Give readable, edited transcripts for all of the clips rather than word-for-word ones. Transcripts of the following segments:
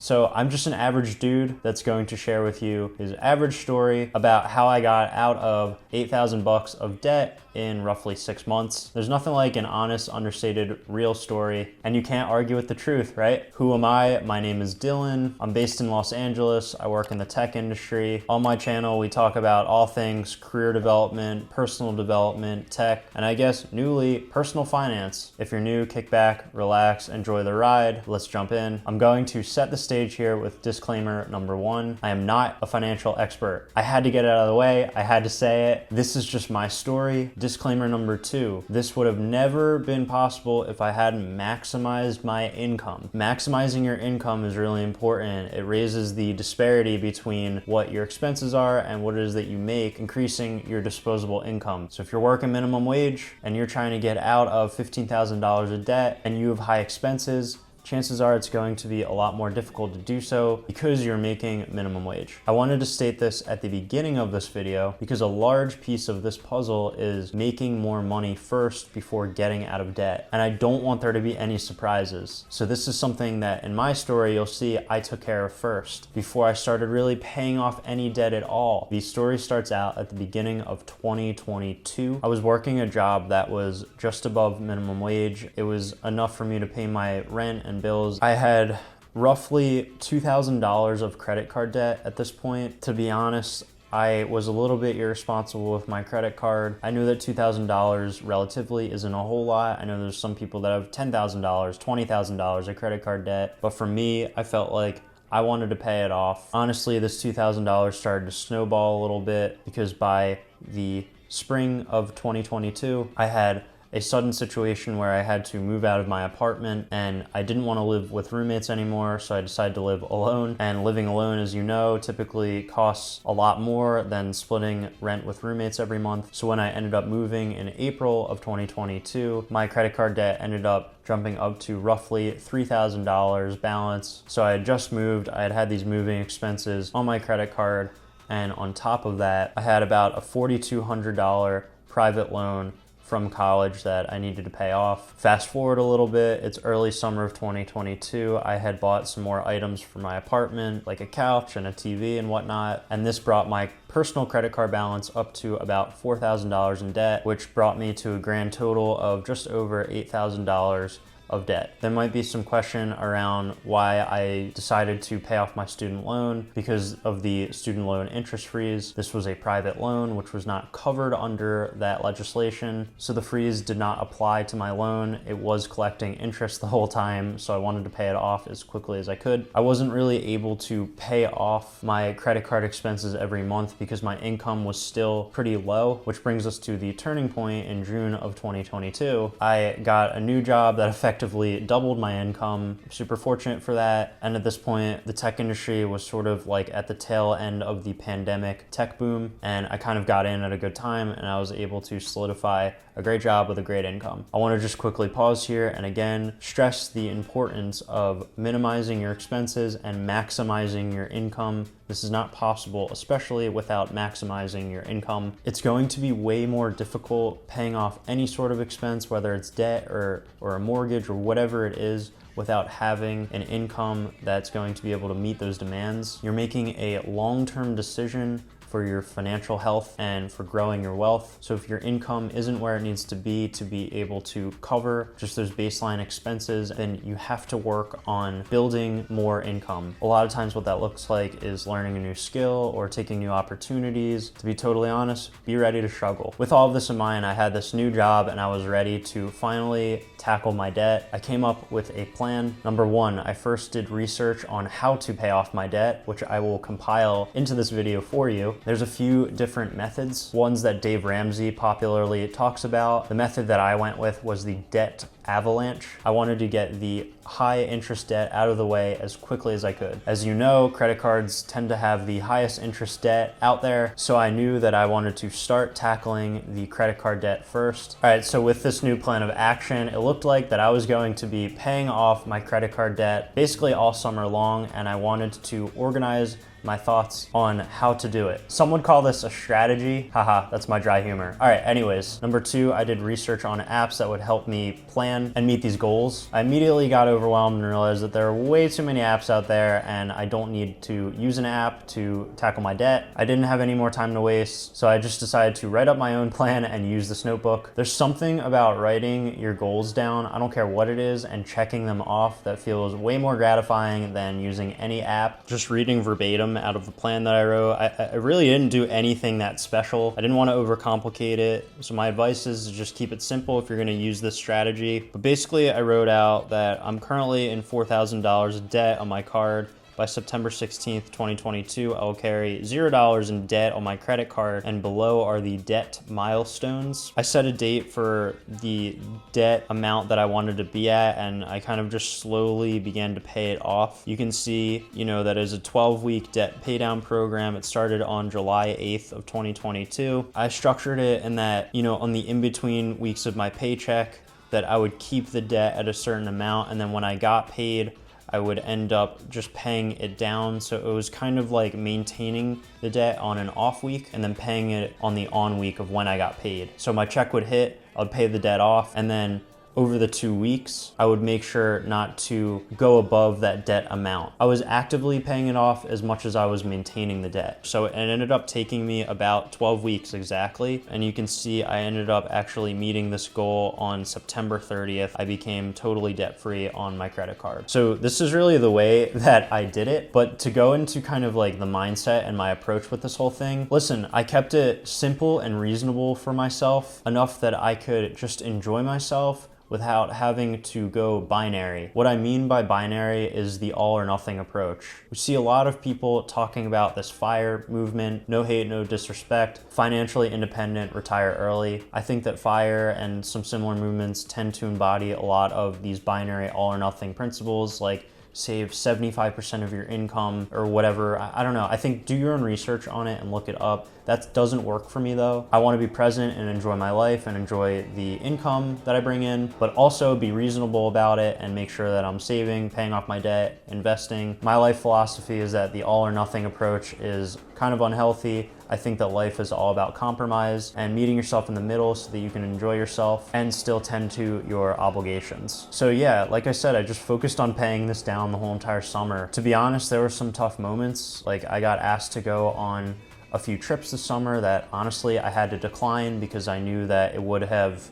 So I'm just an average dude that's going to share with you his average story about how I got out of 8,000 bucks of debt in roughly 6 months. There's nothing like an honest, understated, real story, and you can't argue with the truth, right? Who am I? My name is Dylan. I'm based in Los Angeles. I work in the tech industry. On my channel, we talk about all things career development, personal development, tech, and I guess newly, personal finance. If you're new, kick back, relax, enjoy the ride. Let's jump in. I'm going to set the stage here with disclaimer number 1. I am not a financial expert. I had to get it out of the way. I had to say it. This is just my story. Disclaimer number 2, this would have never been possible if I hadn't maximized my income. Maximizing your income is really important. It raises the disparity between what your expenses are and what it is that you make, increasing your disposable income. So if you're working minimum wage and you're trying to get out of $15,000 of debt and you have high expenses, chances are it's going to be a lot more difficult to do so because you're making minimum wage. I wanted to state this at the beginning of this video because a large piece of this puzzle is making more money first before getting out of debt. And I don't want there to be any surprises. So this is something that in my story, you'll see I took care of first before I started really paying off any debt at all. The story starts out at the beginning of 2022. I was working a job that was just above minimum wage. It was enough for me to pay my rent and bills. I had roughly $2,000 of credit card debt at this point. To be honest, I was a little bit irresponsible with my credit card. I knew that $2,000 relatively isn't a whole lot. I know there's some people that have $10,000, $20,000 of credit card debt, but for me, I felt like I wanted to pay it off. Honestly, this $2,000 started to snowball a little bit because by the spring of 2022, I had a sudden situation where I had to move out of my apartment and I didn't want to live with roommates anymore, so I decided to live alone. And living alone, as you know, typically costs a lot more than splitting rent with roommates every month. So when I ended up moving in April of 2022, my credit card debt ended up jumping up to roughly $3,000 balance. So I had just moved, I had these moving expenses on my credit card, and on top of that, I had about a $4,200 private loan from college that I needed to pay off. Fast forward a little bit, it's early summer of 2022. I had bought some more items for my apartment, like a couch and a TV and whatnot, and this brought my personal credit card balance up to about $4,000 in debt, which brought me to a grand total of just over $8,000 of debt. There might be some question around why I decided to pay off my student loan because of the student loan interest freeze. This was a private loan, which was not covered under that legislation. So the freeze did not apply to my loan. It was collecting interest the whole time, so I wanted to pay it off as quickly as I could. I wasn't really able to pay off my credit card expenses every month because my income was still pretty low, which brings us to the turning point in June of 2022. I got a new job that effectively doubled my income. I'm super fortunate for that. And at this point, the tech industry was sort of like at the tail end of the pandemic tech boom. And I kind of got in at a good time and I was able to solidify a great job with a great income. I want to just quickly pause here and again, stress the importance of minimizing your expenses and maximizing your income. This is not possible, especially without maximizing your income. It's going to be way more difficult paying off any sort of expense, whether it's debt or a mortgage or whatever it is, without having an income that's going to be able to meet those demands. You're making a long-term decision for your financial health and for growing your wealth. So if your income isn't where it needs to be able to cover just those baseline expenses, then you have to work on building more income. A lot of times what that looks like is learning a new skill or taking new opportunities. To be totally honest, be ready to struggle. With all of this in mind, I had this new job and I was ready to finally tackle my debt. I came up with a plan. Number 1, I first did research on how to pay off my debt, which I will compile into this video for you. There's a few different methods, ones that Dave Ramsey popularly talks about. The method that I went with was the debt avalanche. I wanted to get the high interest debt out of the way as quickly as I could. As you know, credit cards tend to have the highest interest debt out there, so I knew that I wanted to start tackling the credit card debt first. All right, so with this new plan of action, it looked like that I was going to be paying off my credit card debt basically all summer long, and I wanted to organize my thoughts on how to do it. Some would call this a strategy. Haha, that's my dry humor. All right, anyways, number 2, I did research on apps that would help me plan plan and meet these goals, I immediately got overwhelmed and realized that there are way too many apps out there and I don't need to use an app to tackle my debt. I didn't have any more time to waste, so I just decided to write up my own plan and use this notebook. There's something about writing your goals down, I don't care what it is, and checking them off that feels way more gratifying than using any app. Just reading verbatim out of the plan that I wrote, I really didn't do anything that special. I didn't want to overcomplicate it, so my advice is to just keep it simple if you're going to use this strategy. But basically, I wrote out that I'm currently in $4,000 of debt on my card. By September 16th, 2022, I will carry $0 in debt on my credit card, and below are the debt milestones. I set a date for the debt amount that I wanted to be at, and I kind of just slowly began to pay it off. You can see, that is a 12-week debt paydown program. It started on July 8th of 2022. I structured it in that, on the in-between weeks of my paycheck, that I would keep the debt at a certain amount, and then when I got paid, I would end up just paying it down. So it was kind of like maintaining the debt on an off week and then paying it on the on week of when I got paid. So my check would hit, I'd pay the debt off, and then over the 2 weeks, I would make sure not to go above that debt amount. I was actively paying it off as much as I was maintaining the debt. So it ended up taking me about 12 weeks exactly. And you can see I ended up actually meeting this goal on September 30th. I became totally debt-free on my credit card. So this is really the way that I did it. But to go into kind of like the mindset and my approach with this whole thing, listen, I kept it simple and reasonable for myself, enough that I could just enjoy myself without having to go binary. What I mean by binary is the all or nothing approach. We see a lot of people talking about this FIRE movement, no hate, no disrespect, financially independent, retire early. I think that FIRE and some similar movements tend to embody a lot of these binary all or nothing principles, like save 75% of your income or whatever. I don't know. I think do your own research on it and look it up. That doesn't work for me though. I want to be present and enjoy my life and enjoy the income that I bring in, but also be reasonable about it and make sure that I'm saving, paying off my debt, investing. My life philosophy is that the all or nothing approach is kind of unhealthy. I think that life is all about compromise and meeting yourself in the middle so that you can enjoy yourself and still tend to your obligations. So yeah, like I said, I just focused on paying this down the whole entire summer. To be honest, there were some tough moments. Like I got asked to go on a few trips this summer that honestly I had to decline because I knew that it would have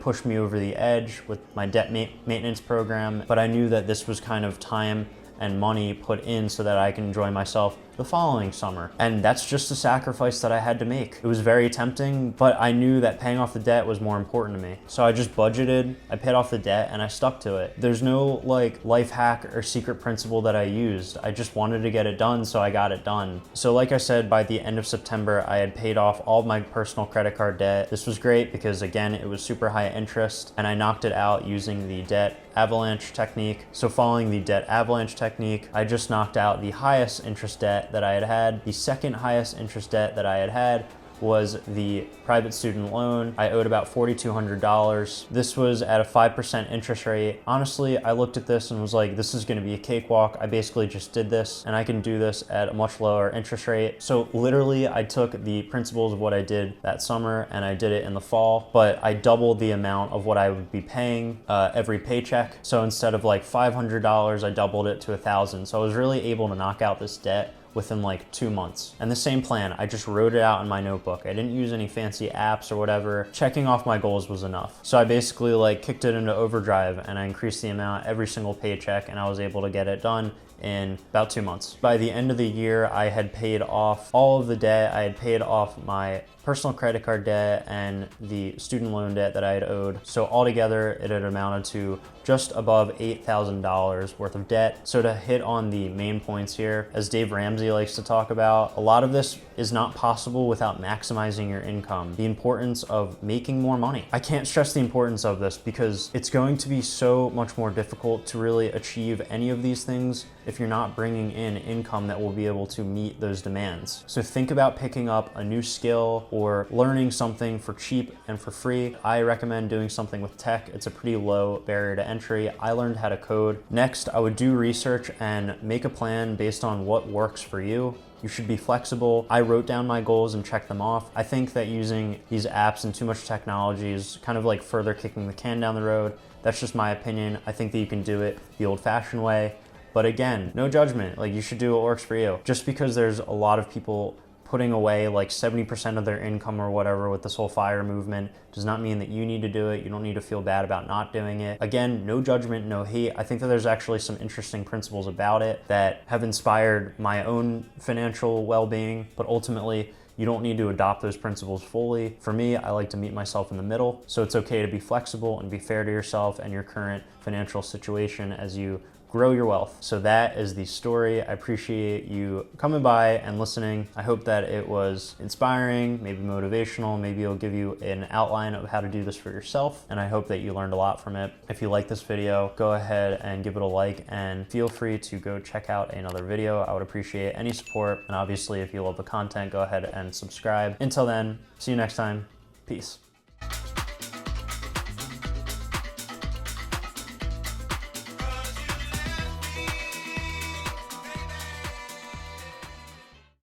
pushed me over the edge with my debt maintenance program. But I knew that this was kind of time and money put in so that I can enjoy myself the following summer. And that's just a sacrifice that I had to make. It was very tempting, but I knew that paying off the debt was more important to me. So I just budgeted, I paid off the debt, and I stuck to it. There's no like life hack or secret principle that I used. I just wanted to get it done, so I got it done. So like I said, by the end of September, I had paid off all of my personal credit card debt. This was great because again, it was super high interest, and I knocked it out using the debt avalanche technique. So following the debt avalanche technique, I just knocked out the highest interest debt that I had had. The second highest interest debt that I had had was the private student loan. I owed about $4,200. This was at a 5% interest rate. Honestly, I looked at this and was like, this is gonna be a cakewalk. I basically just did this and I can do this at a much lower interest rate. So literally I took the principles of what I did that summer and I did it in the fall, but I doubled the amount of what I would be paying every paycheck. So instead of like $500, I doubled it to $1,000. So I was really able to knock out this debt within like 2 months. And the same plan, I just wrote it out in my notebook. I didn't use any fancy apps or whatever. Checking off my goals was enough. So I basically like kicked it into overdrive and I increased the amount every single paycheck and I was able to get it done in about 2 months. By the end of the year, I had paid off all of the debt. I had paid off my personal credit card debt and the student loan debt that I had owed. So altogether, it had amounted to just above $8,000 worth of debt. So to hit on the main points here, as Dave Ramsey likes to talk about, a lot of this is not possible without maximizing your income. The importance of making more money. I can't stress the importance of this because it's going to be so much more difficult to really achieve any of these things if you're not bringing in income that will be able to meet those demands. So think about picking up a new skill or learning something for cheap and for free. I recommend doing something with tech. It's a pretty low barrier to entry. entry. I learned how to code. Next, I would do research and make a plan based on what works for you. You should be flexible. I wrote down my goals and checked them off. I think that using these apps and too much technology is kind of like further kicking the can down the road. That's just my opinion. I think that you can do it the old-fashioned way. But again, no judgment. Like, you should do what works for you. Just because there's a lot of people putting away like 70% of their income or whatever with this whole FIRE movement does not mean that you need to do it. You don't need to feel bad about not doing it. Again, no judgment, no hate. I think that there's actually some interesting principles about it that have inspired my own financial well-being, but ultimately, you don't need to adopt those principles fully. For me, I like to meet myself in the middle. So it's okay to be flexible and be fair to yourself and your current financial situation as you grow your wealth. So that is the story. I appreciate you coming by and listening. I hope that it was inspiring, maybe motivational, maybe it'll give you an outline of how to do this for yourself. And I hope that you learned a lot from it. If you like this video, go ahead and give it a like and feel free to go check out another video. I would appreciate any support. And obviously, if you love the content, go ahead and subscribe. Until then, see you next time. Peace.